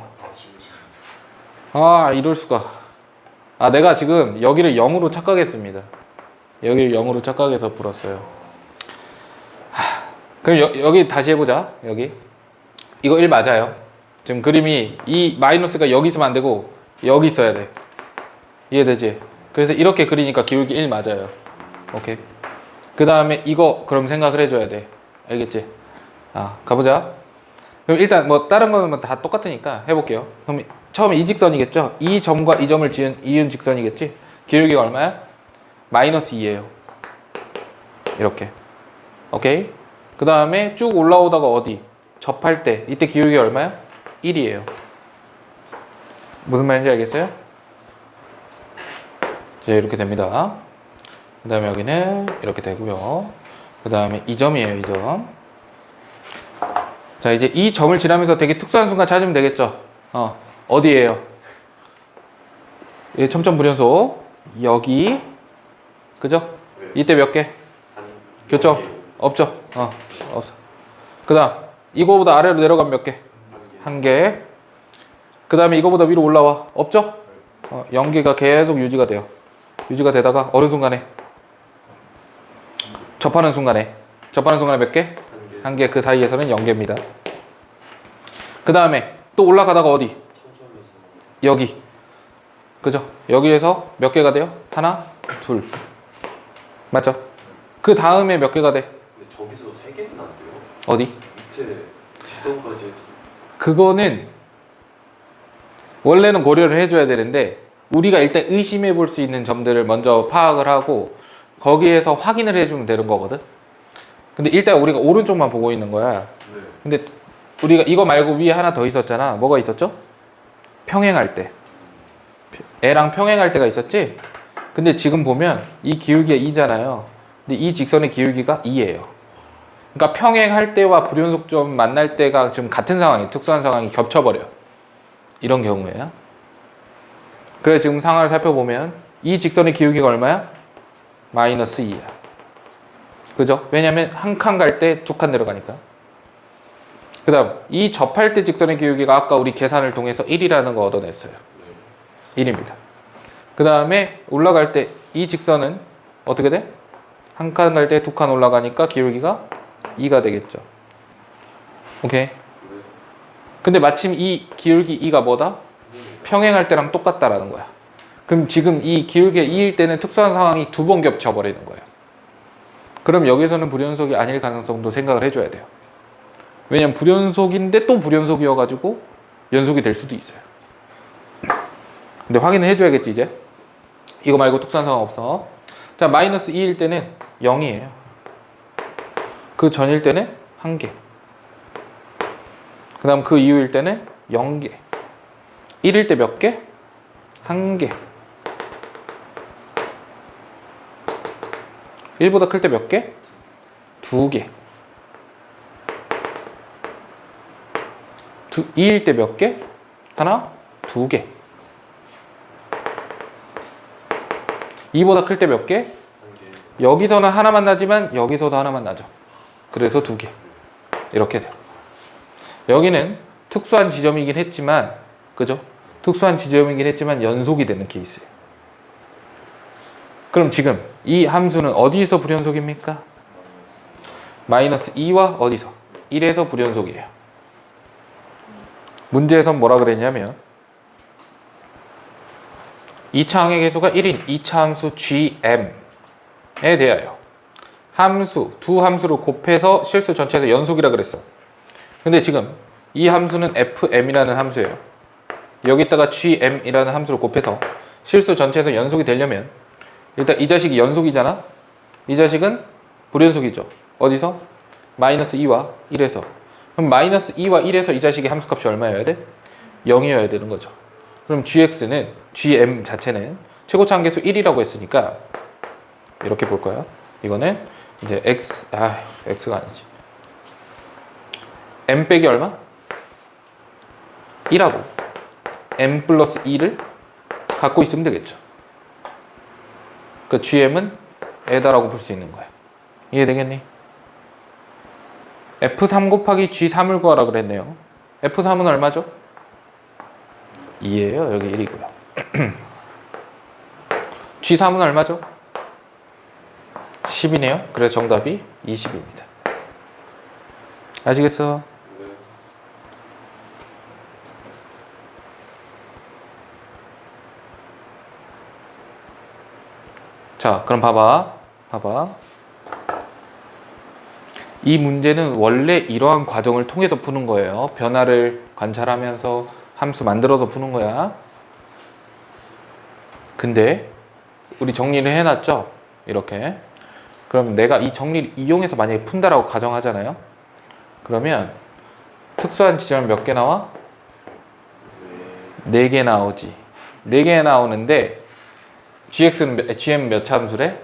이럴 수가. 내가 지금 여기를 0으로 착각했습니다. 여기를 0으로 착각해서 풀었어요. 그럼 여기 다시 해보자. 여기 이거 1 맞아요. 지금 그림이 이 마이너스가 여기 있으면 안 되고 여기 있어야 돼. 이해되지? 그래서 이렇게 그리니까 기울기 1 맞아요. 오케이. 그 다음에 이거 그럼 생각을 해줘야 돼. 알겠지? 가보자. 그럼 일단 뭐 다른 거는 다 똑같으니까 해볼게요. 그럼 처음에 이 직선이겠죠? 이 점과 이 점을 이은 직선이겠지? 기울기가 얼마야? 마이너스 2예요. 이렇게. 오케이? 그 다음에 쭉 올라오다가 어디? 접할 때 이때 기울기 얼마야? 1이에요. 무슨 말인지 알겠어요? 이제 이렇게 됩니다. 그 다음에 여기는 이렇게 되고요. 그 다음에 이 점이에요. 이 점. 자, 이제 이 점을 지나면서 되게 특수한 순간 찾으면 되겠죠? 어디예요? 예, 첨점 불연속 여기 그죠? 이때 몇 개? 교점 없죠? 없어. 그 다음 이거보다 아래로 내려가면 몇 개? 한 개. 그 다음에 이거보다 위로 올라와 없죠? 0개가 계속 유지가 돼요. 유지가 되다가 어느 순간에 접하는 순간에 몇 개? 한 개. 그 사이에서는 0개입니다. 그 다음에 또 올라가다가 어디? 여기 그죠? 여기에서 몇 개가 돼요? 하나, 둘 맞죠? 그 다음에 몇 개가 돼? 근데 저기서 3개는 안 돼요? 어디? 밑에 직선까지 해서 그거는 원래는 고려를 해줘야 되는데 우리가 일단 의심해 볼 수 있는 점들을 먼저 파악을 하고 거기에서 확인을 해주면 되는 거거든. 근데 일단 우리가 오른쪽만 보고 있는 거야. 네. 근데 우리가 이거 말고 위에 하나 더 있었잖아. 뭐가 있었죠? 평행할 때 애랑 평행할 때가 있었지. 근데 지금 보면 이 기울기가 2잖아요. 근데 이 직선의 기울기가 2예요. 그러니까 평행할 때와 불연속점 만날 때가 지금 같은 상황이 특수한 상황이 겹쳐버려요. 이런 경우에요. 그래서 지금 상황을 살펴보면 이 직선의 기울기가 얼마야? 마이너스 2야. 그죠? 왜냐면 한 칸 갈 때 두 칸 내려가니까. 그 다음 이 접할 때 직선의 기울기가 아까 우리 계산을 통해서 1이라는 거 얻어냈어요. 1입니다. 그 다음에 올라갈 때 이 직선은 어떻게 돼? 한 칸 갈 때 두 칸 올라가니까 기울기가 2가 되겠죠. 오케이? 근데 마침 이 기울기 2가 뭐다? 평행할 때랑 똑같다라는 거야. 그럼 지금 이 기울기 2일 때는 특수한 상황이 두 번 겹쳐버리는 거예요. 그럼 여기서는 불연속이 아닐 가능성도 생각을 해줘야 돼요. 왜냐면 불연속인데 또 불연속이어가지고 연속이 될 수도 있어요. 근데 확인을 해줘야겠지 이제. 이거 말고 특수한 상황 없어. 자, 마이너스 2일 때는 0이에요. 그 전일 때는 1개. 그 다음 그 이후일 때는 0개. 1일 때 몇 개? 1개. 1보다 클 때 몇 개? 2개. 2일 때 몇 개? 하나, 2개. 2보다 클 때 몇 개? 여기서는 하나만 나지만 여기서도 하나만 나죠. 그래서 2개. 이렇게 돼요. 여기는 특수한 지점이긴 했지만, 그죠? 특수한 지점이긴 했지만 연속이 되는 케이스예요. 그럼 지금 이 함수는 어디서 불연속입니까? 마이너스 2와 어디서? 1에서 불연속이에요. 문제에선 뭐라 그랬냐면 2차 항의 계수가 1인 2차 함수 gm에 대하여 함수, 두 함수를 곱해서 실수 전체에서 연속이라 그랬어. 근데 지금 이 함수는 fm이라는 함수예요. 여기다가 gm이라는 함수를 곱해서 실수 전체에서 연속이 되려면 일단 이 자식이 연속이잖아. 이 자식은 불연속이죠. 어디서? 마이너스 2와 1에서. 그럼 마이너스 2와 1에서 이 자식의 함수값이 얼마여야 돼? 0이어야 되는 거죠. 그럼 gx는 gm 자체는 최고차 함계수 1이라고 했으니까 이렇게 볼 거야. 이거는 이제 x가 아니지. m 빼기 얼마? 1하고 m 플러스 2를 갖고 있으면 되겠죠. 그 gm은 에다라고 볼 수 있는 거야. 이해되겠니? f3 곱하기 g3을 구하라 그랬네요. f3은 얼마죠? 2예요. 여기 1이고요. g3은 얼마죠? 10이네요. 그래서 정답이 20입니다. 아시겠어? 자, 그럼 봐봐. 이 문제는 원래 이러한 과정을 통해서 푸는 거예요. 변화를 관찰하면서 함수 만들어서 푸는 거야. 근데 우리 정리를 해놨죠? 이렇게. 그럼 내가 이 정리를 이용해서 만약에 푼다라고 가정하잖아요. 그러면 특수한 지점이 몇 개 나와? 4개 나오지. 4개 나오는데 gm 몇 차 함수래?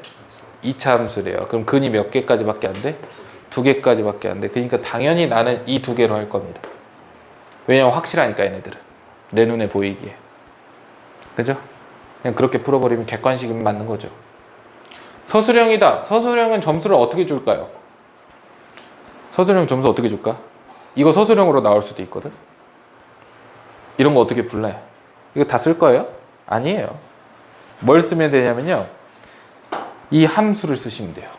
2차 함수래요. 그럼 근이 몇 개까지밖에 안 돼? 2개까지밖에 안 돼. 그러니까 당연히 나는 이 2개로 할 겁니다. 왜냐면 확실하니까 얘네들은. 내 눈에 보이기에. 그죠? 그냥 그렇게 풀어버리면 객관식이면 맞는 거죠. 서술형이다. 서술형은 점수를 어떻게 줄까요? 서술형 점수 어떻게 줄까? 이거 서술형으로 나올 수도 있거든. 이런 거 어떻게 불러요? 이거 다 쓸 거예요? 아니에요. 뭘 쓰면 되냐면요, 이 함수를 쓰시면 돼요.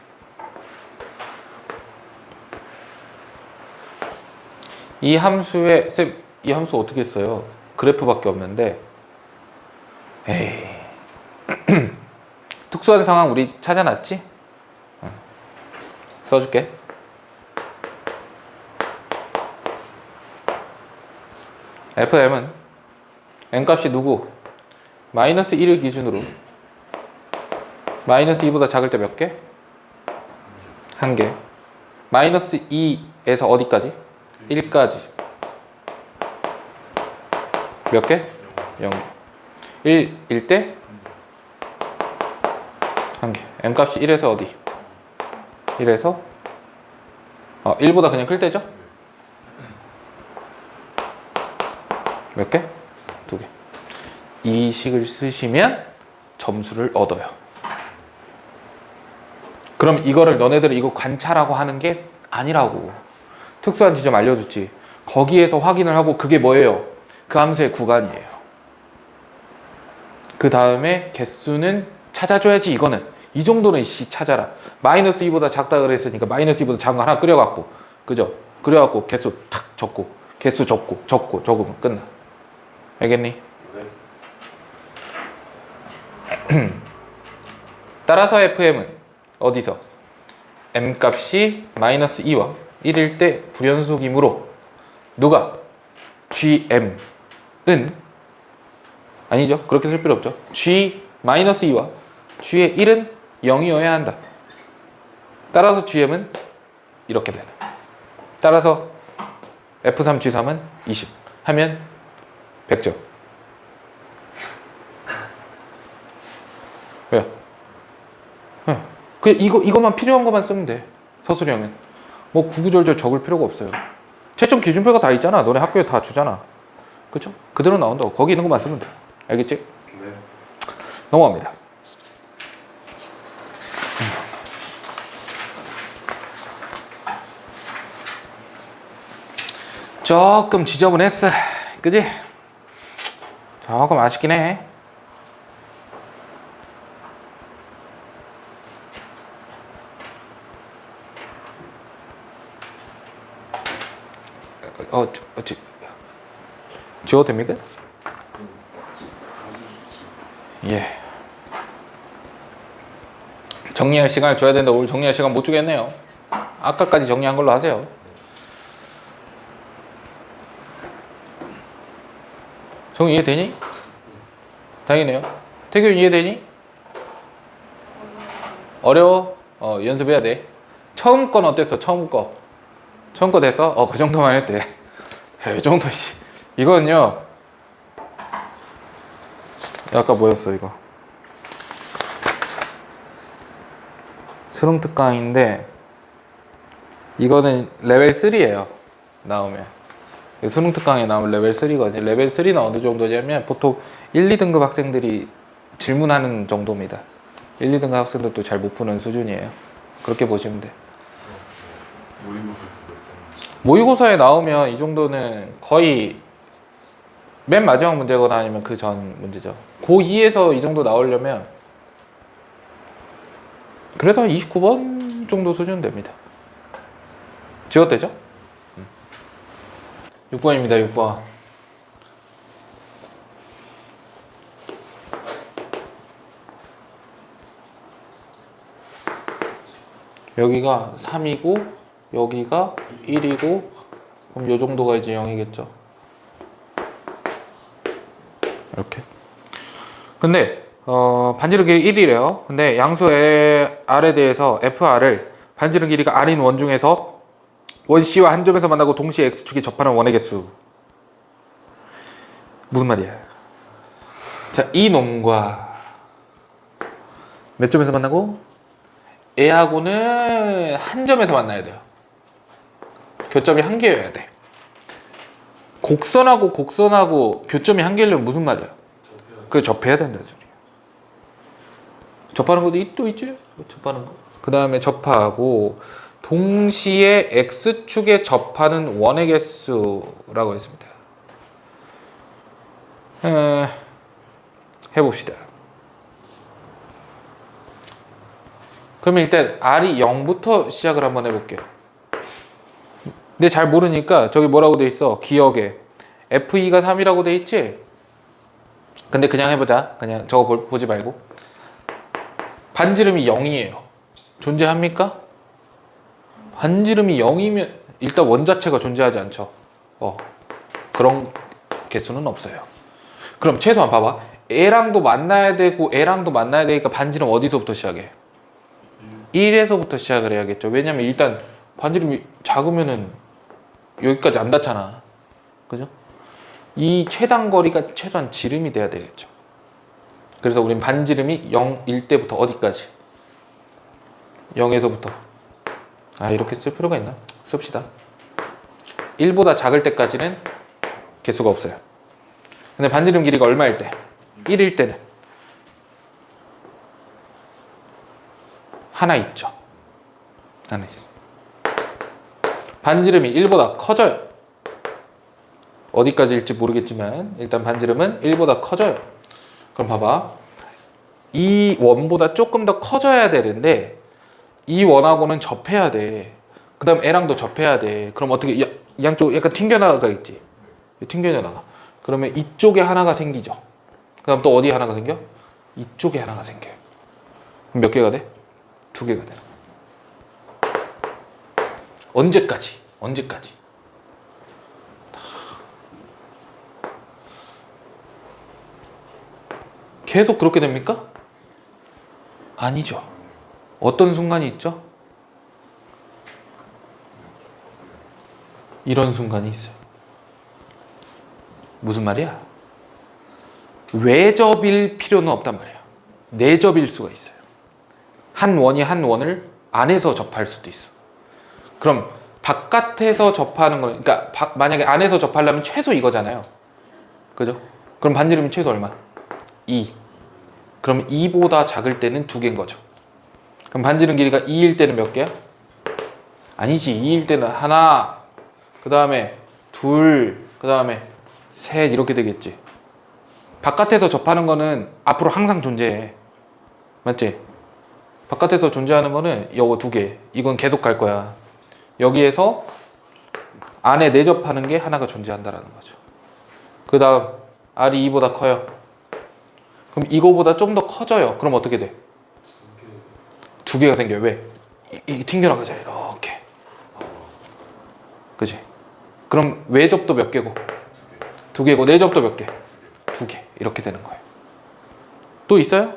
이 함수에, 쌤, 이 함수 어떻게 써요? 그래프밖에 없는데, 에이. 특수한 상황 우리 찾아놨지? 써줄게. fm은 n값이 누구? 마이너스 1을 기준으로 마이너스 2보다 작을 때 몇 개? 한 개. 마이너스 2에서 어디까지? 1까지 몇 개? 0개. 1일 때? 한 개. n값이 1에서 어디? 1에서 1보다 그냥 클 때죠? 몇 개? 2개. 이 식을 쓰시면 점수를 얻어요. 그럼 이거를 너네들은 이거 관차라고 하는 게 아니라고. 특수한 지점 알려줬지. 거기에서 확인을 하고 그게 뭐예요? 그 함수의 구간이에요. 그 다음에 개수는 찾아줘야지. 이거는 이 정도는 찾아라. 마이너스 2보다 작다 그랬으니까 마이너스 2보다 작은 거 하나 끓여갖고, 그죠? 끓여갖고 개수 탁 적고, 개수 적고 적으면 끝나. 알겠니? 네. 따라서 fm은 어디서? m 값이 마이너스 2와 1일 때 불연속이므로 누가? gm은 아니죠. 그렇게 쓸 필요 없죠. g 마이너스 2와 g의 1은 0이어야 한다. 따라서 gm은 이렇게 되는. 따라서 f3 g3은 20 하면 100점. 왜요? 그 이거만 필요한 것만 쓰면 돼. 서술형은 뭐 구구절절 적을 필요가 없어요. 채점 기준표가 다 있잖아. 너네 학교에 다 주잖아. 그쵸? 그대로 나온다고. 거기 있는 것만 쓰면 돼. 알겠지? 네. 넘어갑니다. 조금 지저분했어. 그지? 조금 아쉽긴 해. 지워도 됩니까? 예. 정리할 시간을 줘야 되는데 오늘 정리할 시간 못 주겠네요. 아까까지 정리한 걸로 하세요. 정리 이해되니? 다행이네요. 태균 이해되니? 어려워? 연습해야 돼. 처음 건 어땠어? 처음 거 됐어? 그 정도만 해도 돼. 이 정도, 이거는요, 아까 뭐였어, 이거? 수능 특강인데, 이거는 레벨 3예요. 나오면. 수능 특강에 나오면 레벨 3거든요. 레벨 3는 어느 정도냐면, 보통 1, 2등급 학생들이 질문하는 정도입니다. 1, 2등급 학생들도 잘 못 푸는 수준이에요. 그렇게 보시면 돼. 모의고사에 나오면 이 정도는 거의 맨 마지막 문제거나 아니면 그 전 문제죠. 고2에서 이 정도 나오려면 그래도 한 29번 정도 수준 됩니다. 지웠대죠? 6번입니다. 6번. 여기가 3이고 여기가 1이고 그럼 요 정도가 이제 0이겠죠. 이렇게. 근데 반지름 길이 1이래요. 근데 양수의 R에 대해서 FR을 반지름 길이가 R인 원 중에서 원 C와 한 점에서 만나고 동시에 X축이 접하는 원의 개수. 무슨 말이야? 자, 이 놈과 몇 점에서 만나고? 얘하고는 한 점에서 만나야 돼요. 교점이 한 개여야 돼. 곡선하고 교점이 한 개려면 무슨 말이야? 그래, 접해야 된다는 소리야. 접하는 것도 또 있지? 접하는 거. 그 다음에 접하고 동시에 x축에 접하는 원의 개수라고 했습니다. 해봅시다. 그러면 일단 R이 0부터 시작을 한번 해볼게요. 근데 잘 모르니까 저기 뭐라고 돼 있어? 기억에 F2가 3이라고 돼 있지? 근데 그냥 해보자. 그냥 저거 보지 말고. 반지름이 0이에요. 존재합니까? 반지름이 0이면 일단 원 자체가 존재하지 않죠. 그런 개수는 없어요. 그럼 최소한 봐봐. A랑도 만나야 되고 A랑도 만나야 되니까 반지름 어디서부터 시작해? 1에서부터 시작을 해야겠죠. 왜냐면 일단 반지름이 작으면은 여기까지 안 닿잖아. 그죠? 이 최단 거리가 최소한 지름이 돼야 되겠죠. 그래서 우린 반지름이 0일 때부터 어디까지? 0에서부터. 이렇게 쓸 필요가 있나? 씁시다. 1보다 작을 때까지는 개수가 없어요. 근데 반지름 길이가 얼마일 때? 1일 때는 하나 있죠. 하나 있어. 반지름이 1보다 커져요. 어디까지일지 모르겠지만 일단 반지름은 1보다 커져요. 그럼 봐봐. 이 원보다 조금 더 커져야 되는데 이 원하고는 접해야 돼. 그 다음 L랑도 접해야 돼. 그럼 어떻게 양쪽 약간 튕겨나가겠지. 튕겨나가. 그러면 이쪽에 하나가 생기죠. 그 다음 또 어디 하나가 생겨? 이쪽에 하나가 생겨요. 그럼 몇 개가 돼? 2개가 돼. 언제까지? 언제까지? 계속 그렇게 됩니까? 아니죠. 어떤 순간이 있죠? 이런 순간이 있어요. 무슨 말이야? 외접일 필요는 없단 말이야. 내접일 수가 있어요. 한 원이 한 원을 안에서 접할 수도 있어. 그럼 바깥에서 접하는 거, 그러니까 만약에 안에서 접하려면 최소 이거잖아요. 그죠? 그럼 반지름이 최소 얼마? 2. 그럼 2보다 작을 때는 2개인 거죠. 그럼 반지름 길이가 2일 때는 몇 개야? 아니지. 2일 때는 하나, 그 다음에 둘, 그 다음에 셋 이렇게 되겠지. 바깥에서 접하는 거는 앞으로 항상 존재해. 맞지? 바깥에서 존재하는 거는 요거 2개. 이건 계속 갈 거야. 여기에서 안에 내접하는 게 하나가 존재한다라는 거죠. 그 다음 R이 2보다 커요. 그럼 이거보다 좀 더 커져요. 그럼 어떻게 돼? 2개가 생겨요. 왜? 이게 튕겨나가잖아요. 이렇게. 그치? 그럼 외접도 몇 개고? 2개고 내접도 몇 개? 2개. 이렇게 되는 거예요. 또 있어요?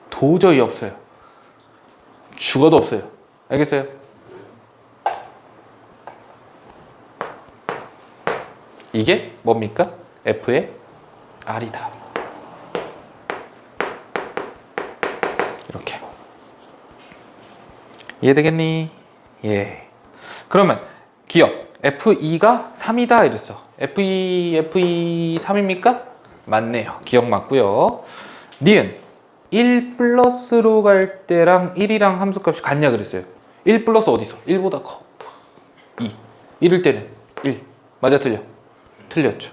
도저히 없어요. 죽어도 없어요. 알겠어요? 이게 뭡니까? F의 R이다. 이렇게. 이해되겠니? 예. 그러면 기억. F2가 3이다 이랬어. F2 3입니까? 맞네요. 기억 맞고요. 니은 1 플러스로 갈 때랑 1이랑 함수값이 같냐 그랬어요. 1 플러스 어디 있어? 1보다 커. 2. 1일 때는 1. 맞아 틀려? 틀렸죠.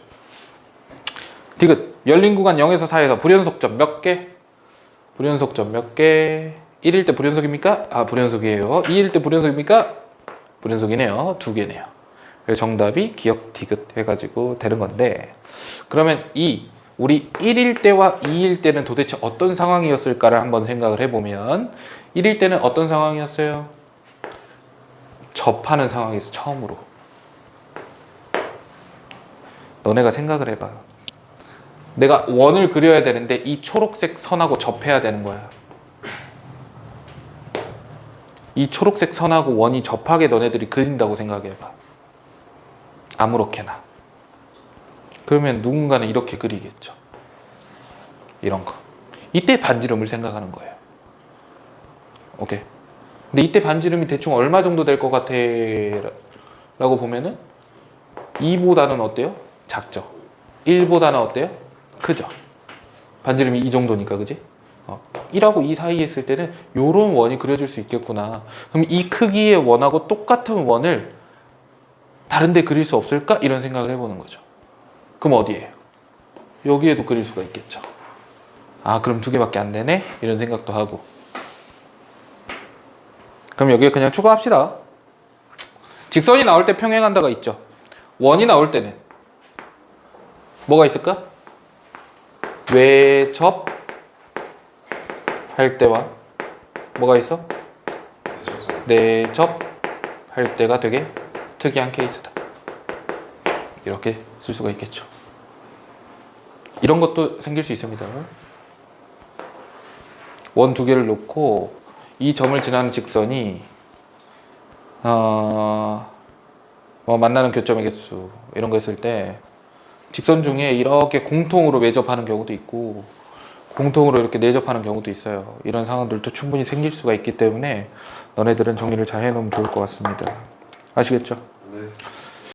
디귿. 열린 구간 0에서 4에서 불연속점 몇 개? 불연속점 몇 개? 1일 때 불연속입니까? 불연속이에요. 2일 때 불연속입니까? 불연속이네요. 2개네요. 그래서 정답이 기억 디귿 해가지고 되는 건데, 그러면 우리 1일 때와 2일 때는 도대체 어떤 상황이었을까를 한번 생각을 해보면 1일 때는 어떤 상황이었어요? 접하는 상황에서 처음으로. 너네가 생각을 해봐. 내가 원을 그려야 되는데 이 초록색 선하고 접해야 되는 거야. 이 초록색 선하고 원이 접하게 너네들이 그린다고 생각해봐. 아무렇게나. 그러면 누군가는 이렇게 그리겠죠. 이런 거. 이때 반지름을 생각하는 거예요. 오케이. 근데 이때 반지름이 대충 얼마 정도 될 것 같아? 라고 보면은 2보다는 어때요? 작죠. 1보다는 어때요? 크죠. 반지름이 이 정도니까, 그지? 1하고 2 사이에 있을 때는 요런 원이 그려질 수 있겠구나. 그럼 이 크기의 원하고 똑같은 원을 다른 데 그릴 수 없을까? 이런 생각을 해보는 거죠. 그럼 어디에요? 여기에도 그릴 수가 있겠죠. 아, 그럼 2개밖에 안 되네? 이런 생각도 하고. 그럼 여기에 그냥 추가합시다. 직선이 나올 때 평행한다가 있죠. 원이 나올 때는 뭐가 있을까? 외접 할 때와 뭐가 있어? 내접 할 때가 되게 특이한 케이스다. 이렇게 쓸 수가 있겠죠. 이런 것도 생길 수 있습니다. 원 2개를 놓고 이 점을 지나는 직선이 만나는 교점의 개수 이런 거 했을 때 직선 중에 이렇게 공통으로 매접하는 경우도 있고 공통으로 이렇게 내접하는 경우도 있어요. 이런 상황들도 충분히 생길 수가 있기 때문에 너네들은 정리를 잘 해놓으면 좋을 것 같습니다. 아시겠죠?